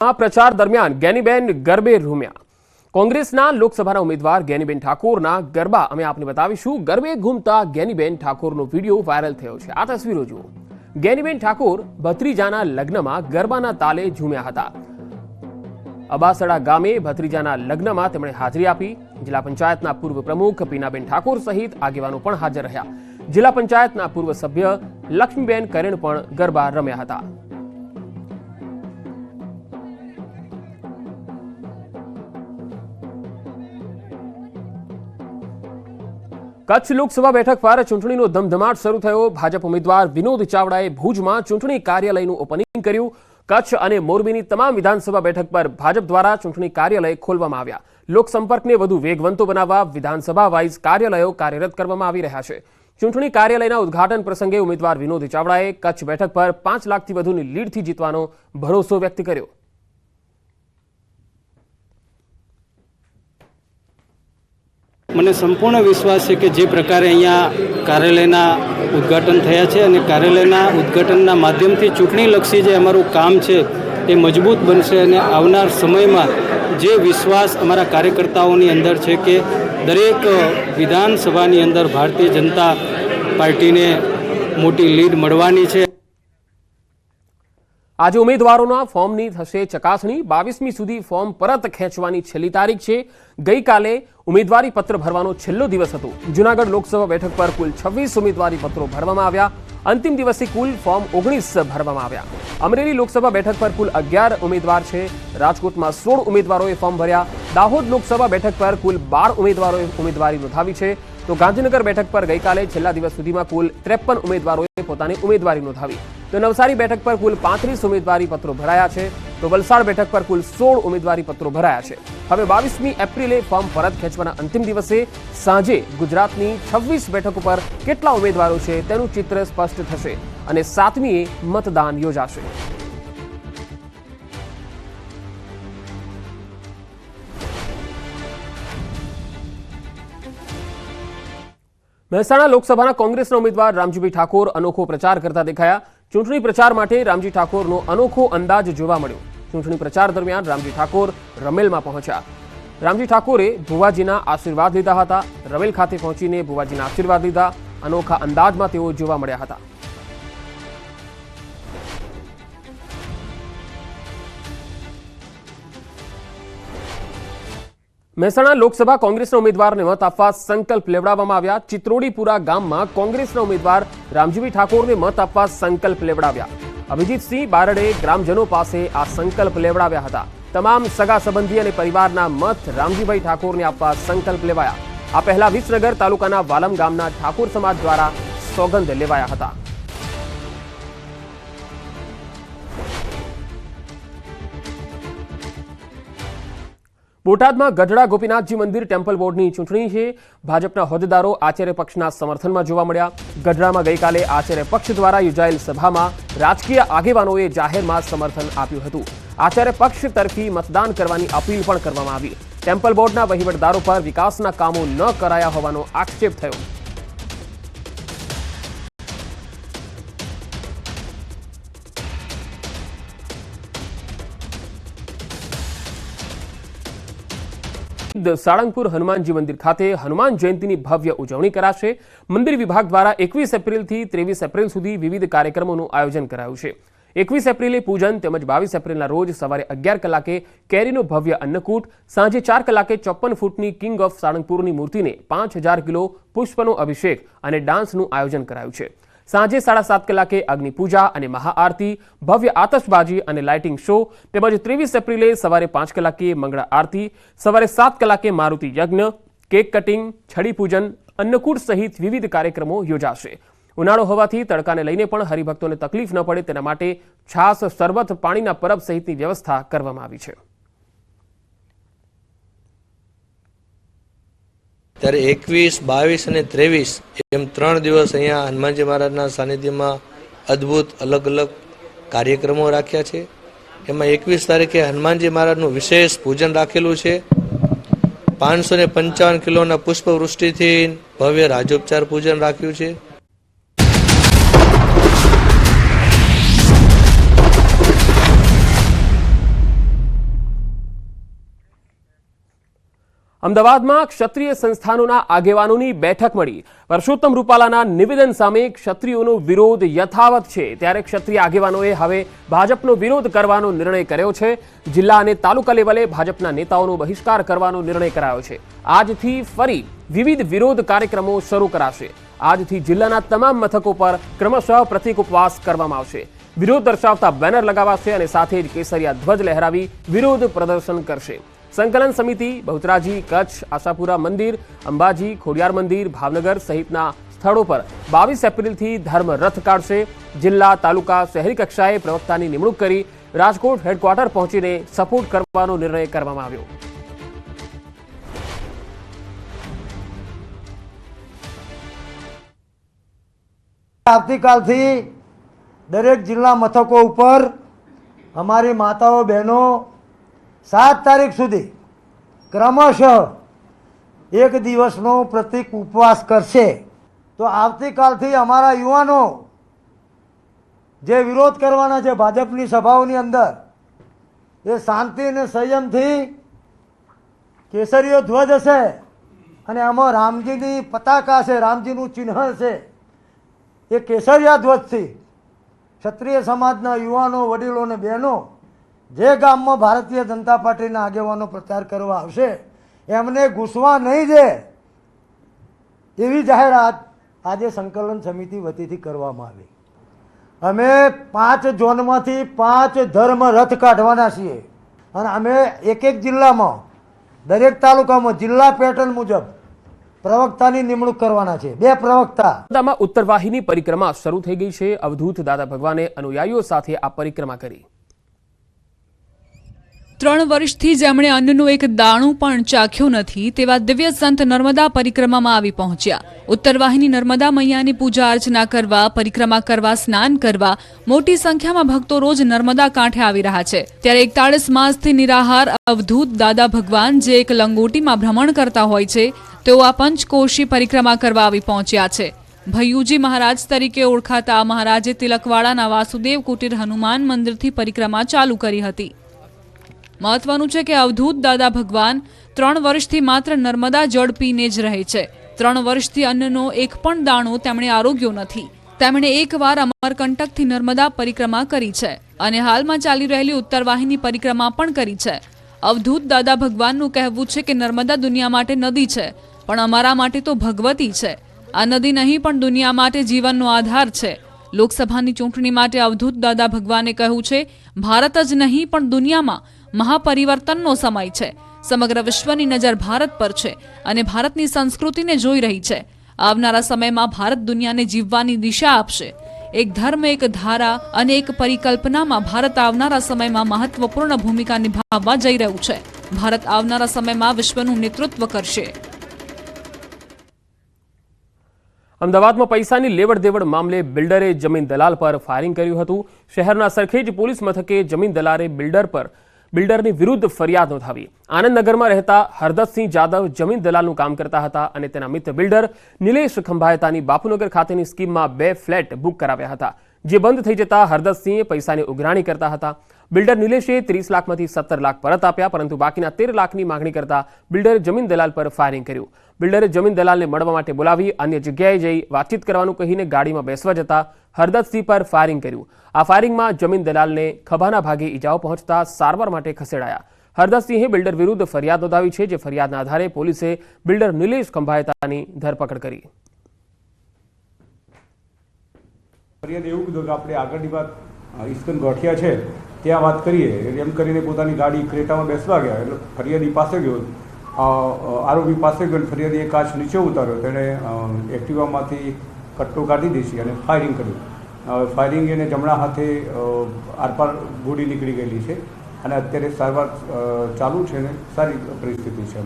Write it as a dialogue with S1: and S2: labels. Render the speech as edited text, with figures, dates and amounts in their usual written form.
S1: પ્રચાર દરમિયાન ગેનીબેન ગરબે રમ્યા। કોંગ્રેસના લોકસભાના ઉમેદવાર ગેનીબેન ઠાકોરના ગરબા અમે આપને બતાવીશું। ગરબે ઘૂમતા ગેનીબેન ઠાકોરનો વિડીયો વાયરલ થયો છે। આ તસવીરો જુઓ। ગેનીબેન ઠાકોર ભત્રીજાના લગ્નમાં ગરબાના તાલે ઝૂમ્યા હતા। અબાસડા ગામે ભત્રીજાના લગ્નમાં તેમણે હાજરી આપી। જિલ્લા પંચાયતના પૂર્વ પ્રમુખ પીનાબેન ઠાકોર સહિત આગેવાનો પણ હાજર રહ્યા। જિલ્લા પંચાયતના પૂર્વ સભ્ય લક્ષ્મીબેન કરેણ પણ ગરબા રમ્યા હતા। કચ્છ લોકસભા બેઠક પર ચૂંટણીનો ધમધમાટ શરૂ થયો। ભાજપ ઉમેદવાર વિનોદ ચાવડાએ ભુજમાં ચૂંટણી કાર્યાલયનું ઓપનિંગ કર્યું। કચ્છ અને મોરબીની તમામ વિધાનસભા બેઠક પર ભાજપ દ્વારા ચૂંટણી કાર્યાલય ખોલવામાં આવ્યા। લોકસંપર્કને વધુ વેગવંતો બનાવવા વિધાનસભા વાઇઝ કાર્યાલયો કાર્યરત કરવામાં આવી રહ્યા છે। ચૂંટણી કાર્યાલયના ઉદ્ઘાટન પ્રસંગે ઉમેદવાર વિનોદ ચાવડાએ કચ્છ બેઠક પર 5 લાખથી વધુની લીડથી જીતવાનો ભરોસો વ્યક્ત કર્યો।
S2: મને સંપૂર્ણ વિશ્વાસ છે કે જે પ્રકારે અહીંયા કાર્યાલયના ઉદ્ઘાટન થયા છે અને કાર્યાલયના ઉદ્ઘાટનના માધ્યમથી ચૂંટણીલક્ષી જે અમારું કામ છે એ મજબૂત બનશે અને આવનાર સમયમાં જે વિશ્વાસ અમારા કાર્યકર્તાઓની અંદર છે કે દરેક વિધાનસભાની અંદર ભારતીય જનતા પાર્ટીને મોટી લીડ મળવાની છે।
S1: આજે ઉમેદવારોના ફોર્મની થશે ચકાસણી। 22મી સુધી ફોર્મ પરત ખેંચવાની છેલ્લી તારીખ છે। ગઈકાલે ઉમેદવારી પત્ર ભરવાનો છેલ્લો દિવસ હતો। જૂનાગઢ લોકસભા બેઠક પર કુલ 26 ઉમેદવારી પત્રો ભરવામાં આવ્યા। અંતિમ દિવસે કુલ ફોર્મ 19 ભરવામાં આવ્યા। અમરેલી લોકસભા બેઠક પર કુલ 11 ઉમેદવાર છે। રાજકોટમાં 16 ઉમેદવારોએ ફોર્મ ભર્યા। દાહોદ લોકસભા બેઠક પર કુલ 12 ઉમેદવારોએ ઉમેદવારી નોંધાવી છે। તો ગાંધીનગર બેઠક પર ગઈકાલે છેલ્લા દિવસ સુધીમાં કુલ 53 ઉમેદવારોએ પોતાની ઉમેદવારી નોંધાવી। તો નવસારી બેઠક પર કુલ 35 ઉમેદવારી પત્રો ભરાયા છે। તો વલસાડ બેઠક પર કુલ 16 ઉમેદવારી પત્રો ભરાયા છે। હવે 22મી એપ્રિલે ફોર્મ પરત ખેંચવાના અંતિમ દિવસે સાંજે ગુજરાતની 26 બેઠકો પર કેટલા ઉમેદવારો છે તેનું ચિત્ર સ્પષ્ટ થશે અને 7મીએ મતદાન યોજાશે। મહેસાણા લોકસભાના કોંગ્રેસના ઉમેદવાર રામજીભાઈ ઠાકોર અનોખો પ્રચાર કરતા દેખાયા। ચૂંટણી પ્રચાર માટે રામજી ઠાકોરનો અનોખો અંદાજ જોવા મળ્યો। ચૂંટણી પ્રચાર દરમિયાન રામજી ઠાકોર રમેલમાં પહોંચ્યા। રામજી ઠાકોરે ભુવાજીના આશીર્વાદ લીધા હતા। રમેલ ખાતે પહોંચીને ભુવાજીના આશીર્વાદ લીધા। અનોખા અંદાજમાં તેઓ જોવા મળ્યા હતા। મહેસાણા લોકસભા કોંગ્રેસના ઉમેદવારને મત આપવા સંકલ્પ લેવડાવવામાં આવ્યા। ચિત્રોડીપુરા ગામમાં કોંગ્રેસના ઉમેદવાર રામજીભાઈ ઠાકોરને મત આપવા સંકલ્પ લેવડાવ્યા। અભિજીતસિંહ બારડે ગ્રામજનો પાસે આ સંકલ્પ લેવડાવ્યા હતા। તમામ સગા સંબંધી અને પરિવારના મત રામજીભાઈ ઠાકોરને આપવા સંકલ્પ લેવાયા। આ પહેલા વિસનગર તાલુકાના વાલમ ગામના ઠાકોર સમાજ દ્વારા સોગંદ લેવાયા હતા। બોટાદમાં ગઢડા ગોપીનાથજી મંદિર ટેમ્પલ બોર્ડની ચૂંટણી છે। ભાજપના હોદ્દેદારો આચાર્ય પક્ષના સમર્થનમાં જોવા મળ્યા। ગઢડામાં ગઈકાલે આચાર્ય પક્ષ દ્વારા યોજાયેલ સભામાં રાજકીય આગેવાનોએ જાહેરમાં સમર્થન આપ્યું હતું। આચાર્ય પક્ષ તરફી મતદાન કરવાની અપીલ પણ કરવામાં આવી। ટેમ્પલ બોર્ડના વહીવટદારો પર વિકાસના કામો ન કરાયા હોવાનો આક્ષેપ થયો। સાળંગપુર હનુમાનજી મંદિર ખાતે હનુમાન જયંતીની ભવ્ય ઉજવણી કરાશે। મંદિર વિભાગ દ્વારા 21 એપ્રિલથી 23 એપ્રિલ સુધી વિવિધ કાર્યક્રમોનું આયોજન કરાયું છે। 21 એપ્રિલે પૂજન તેમજ 22 એપ્રિલના રોજ સવારે 11 કલાકે કેરીનો ભવ્ય અન્નકૂટ, સાંજે 4 કલાકે 54 ફૂટની કિંગ ઓફ સાળંગપુરની મૂર્તિને 5000 કિલો પુષ્પનો અભિષેક અને ડાન્સનું આયોજન કરાયું છે। સાંજે 7:30 કલાકે અગ્નિ પૂજા અને મહાઆરતી, ભવ્ય આતશબાજી અને લાઇટિંગ શો તેમજ 23 એપ્રિલે સવારે 5 કલાકે મંગળા આરતી, સવારે 7 કલાકે મારુતિ યજ્ઞ, કેક કટિંગ, છડી પૂજન, અન્નકૂટ સહિત વિવિધ કાર્યક્રમો યોજાશે। ઉનાળો હોવાથી તડકાને લઈને પણ હરિભક્તોને તકલીફ ન પડે તેના માટે છાસ, શરબત, પાણીના પરબ સહિતની વ્યવસ્થા કરવામાં આવી છે।
S3: ત્યારે 21, 22 અને 23 એમ 3 દિવસ અહીંયા હનુમાનજી મહારાજના સાનિધ્યમાં અદ્ભુત અલગ અલગ કાર્યક્રમો રાખ્યા છે। એમાં 21 તારીખે હનુમાનજી મહારાજનું વિશેષ પૂજન રાખેલું છે। 555 કિલોના પુષ્પવૃષ્ટિથી ભવ્ય રાજોપચાર પૂજન રાખ્યું છે।
S1: અમદાવાદમાં ક્ષત્રિય સંસ્થાનોના આગેવાનોની બેઠક મળી. પરસોત્તમ રૂપાલાના નિવેદન સામે ક્ષત્રિયોનો વિરોધ યથાવત છે. ત્યારે ક્ષત્રિય આગેવાનોએ હવે ભાજપનો વિરોધ કરવાનો નિર્ણય કર્યો છે. જિલ્લા અને તાલુકા લેવલે ભાજપના નેતાઓનો બહિષ્કાર કરવાનો નિર્ણય કરાયો છે. આજથી ફરી વિવિધ વિરોધ કાર્યક્રમો શરૂ કરાશે. આજથી જિલ્લાના તમામ મથકો પર ક્રમશઃ પ્રતિક ઉપવાસ કરવામાં આવશે. વિરોધ દર્શાવતા બેનર લગાવાશે અને સાથે જ કેસરિયા ધ્વજ લહેરાવી વિરોધ પ્રદર્શન કરશે. સંકલન સમિતિ બહુચરાજી, કચ્છ, આશાપુરા મંદિર, અંબાજી, ખોડિયાર મંદિર, ભાવનગર સહિતના સ્થળો પર 22 એપ્રિલથી ધર્મ રથ કાઢશે. જિલ્લા, તાલુકા, શહેરી કક્ષાએ પ્રવક્તાની નિમણૂક કરી રાજકોટ હેડક્વાર્ટર પહોંચીને સપોર્ટ કરવાનો નિર્ણય કરવામાં આવ્યો.
S4: આવતીકાલથી દરેક જિલ્લા મથકો ઉપર અમારી માતાઓ બહેનો 7 તારીખ સુધી ક્રમશઃ એક દિવસનો પ્રતિક ઉપવાસ કરશે. તો આવતીકાલથી અમારા યુવાનો જે વિરોધ કરવાના છે ભાજપની સભાઓની અંદર, એ શાંતિ અને સંયમથી કેસરીયો ધ્વજ હશે અને આમાં રામજીની પતાકા છે, રામજીનું ચિહ્ન છે. એ કેસરિયા ધ્વજથી ક્ષત્રિય સમાજના યુવાનો, વડીલો અને બહેનો જે ગામમાં ભારતીય જનતા પાર્ટીના આગેવાનો પ્રચાર કરવા આવશે એમને ઘૂસવા નહીં દે એવી જાહેરાત આજે સંકલન સમિતિ વતીથી કરવામાં આવી. અમે 5 ઝોનમાંથી 5 ધર્મ રથ કાઢવાના છીએ અને અમે એક જિલ્લામાં, દરેક તાલુકામાં જિલ્લા પેટર્ન મુજબ પ્રવક્તાની નિમણૂક કરવાના છે. 2 પ્રવક્તા.
S1: ઉત્તરવાહિની પરિક્રમા શરૂ થઈ ગઈ છે. અવધૂત દાદા ભગવાને અનુયાયીઓ સાથે આ પરિક્રમા કરી.
S5: 3 વર્ષથી જેમણે અન્નનું એક દાણું પણ ચાખ્યું નથી તેવા દિવ્ય સંત નર્મદા પરિક્રમામાં આવી પહોંચ્યા. ઉત્તરવાહિની નર્મદા મૈયાની પૂજા અર્ચના કરવા, પરિક્રમા કરવા, સ્નાન કરવા મોટી સંખ્યામાં ભક્તો રોજ નર્મદા કાંઠે આવી રહ્યા છે. ત્યારે 41 માસથી નિરાહાર અવધૂત દાદા ભગવાન જે એક લંગોટીમાં ભ્રમણ કરતા હોય છે તેઓ આ પંચકોશી પરિક્રમા કરવા આવી પહોંચ્યા છે. ભૈયુજી મહારાજ તરીકે ઓળખાતા મહારાજે તિલકવાડાના વાસુદેવ કુટીર હનુમાન મંદિરથી પરિક્રમા ચાલુ કરી હતી. મહત્વનું છે કે અવધૂત દાદા ભગવાન 3 વર્ષથી માત્ર નર્મદા જળ પીને જ રહે છે. 3 વર્ષથી અન્નનો એક પણ દાણો તેમણે આરોગ્યો નથી. તેમણે એકવાર અમરકંટકથી નર્મદા પરિક્રમા કરી છે અને હાલમાં ચાલી રહેલી ઉત્તરવાહિની પરિક્રમા પણ કરી છે. અવધૂત દાદા ભગવાનનું કહેવું છે કે નર્મદા દુનિયા માટે નદી છે, પણ અમારા માટે તો ભગવતી છે. આ નદી નહીં પણ દુનિયા માટે જીવનનો આધાર છે. લોકસભાની ચૂંટણી માટે અવધૂત દાદા ભગવાને કહ્યું છે, ભારત જ નહીં પણ દુનિયામાં મહાપરિવર્તનનો સમય છે. સમગ્ર વિશ્વની નજર ભારત પર છે અને ભારતની સંસ્કૃતિને જોઈ રહી છે. આવનારા સમયમાં ભારત દુનિયાને જીવવાની દિશા આપશે. એક ધર્મ, એક ધારા અને એક પરિકલ્પનામાં ભારત આવનારા સમયમાં મહત્વપૂર્ણ ભૂમિકા નિભાવવા જઈ રહ્યું છે. ભારત આવનારા સમયમાં વિશ્વનું નેતૃત્વ કરશે.
S1: અમદાવાદમાં પૈસાની લેવડ દેવડ મામલે બિલ્ડરે જમીન દલાલ પર ફાયરિંગ કર્યું હતું. શહેરના સરખેજ પોલીસ મથકે જમીન દલાલે બિલ્ડરની વિરુદ્ધ ફરિયાદ નોંધાવી. આનંદનગરમાં રહેતા હરદતસિંહ જાદવ જમીન દલાલનું કામ કરતા હતા અને તેના મિત્ર બિલ્ડર નિલેશ ખંભાયતાની બાપુનગર ખાતેની સ્કીમમાં 2 ફ્લેટ બુક કરાવ્યા હતા, જે બંધ થઈ જતા હરદતસિંહે પૈસાની ઉઘરાણી કરતા હતા. બિલ્ડર નિલેશે 30 લાખમાંથી 17 લાખ પરત આપ્યા, પરંતુ બાકીના 13 લાખની માંગણી કરતા બિલ્ડરે જમીન દલાલ પર ફાયરિંગ કર્યું. બિલ્ડરે જમીન દલાલને મળવા માટે બોલાવી અન્ય જગ્યાએ જઈ વાતચીત કરવાનું કહીને ગાડીમાં બેસવા જતા હરદતસિંહ પર ફાયરિંગ કર્યું. આ ફાયરિંગમાં જમીન દલાલને ખભાના ભાગે ઈજાઓ પહોંચતા સારવાર માટે ખસેડાયા. હરદતસિંહે બિલ્ડર વિરુદ્ધ ફરિયાદ નોંધાવી છે, જે ફરિયાદના આધારે પોલીસે બિલ્ડર નિલેશ ખંભાયતાની ધરપકડ કરી.
S6: ફરિયાદ એવું કીધું કે આપણે આગળની વાત ઈસ્કન ગોઠિયા છે ત્યાં વાત કરીએ, એમ કરીને પોતાની ગાડી ક્રેટામાં બેસવા ગયા. એટલે ફરિયાદી પાસે ગયો, આરોપી પાસે ગયો, ફરિયાદીએ કાચ નીચે ઉતાર્યો. તેણે એક્ટિવામાંથી કટ્ટો કાઢી દીધી અને ફાયરિંગ કર્યું. ફાયરિંગ એને જમણા હાથે આરપાર ગોળી નીકળી ગયેલી છે અને અત્યારે સારવાર ચાલુ છે અને સારી પરિસ્થિતિ છે.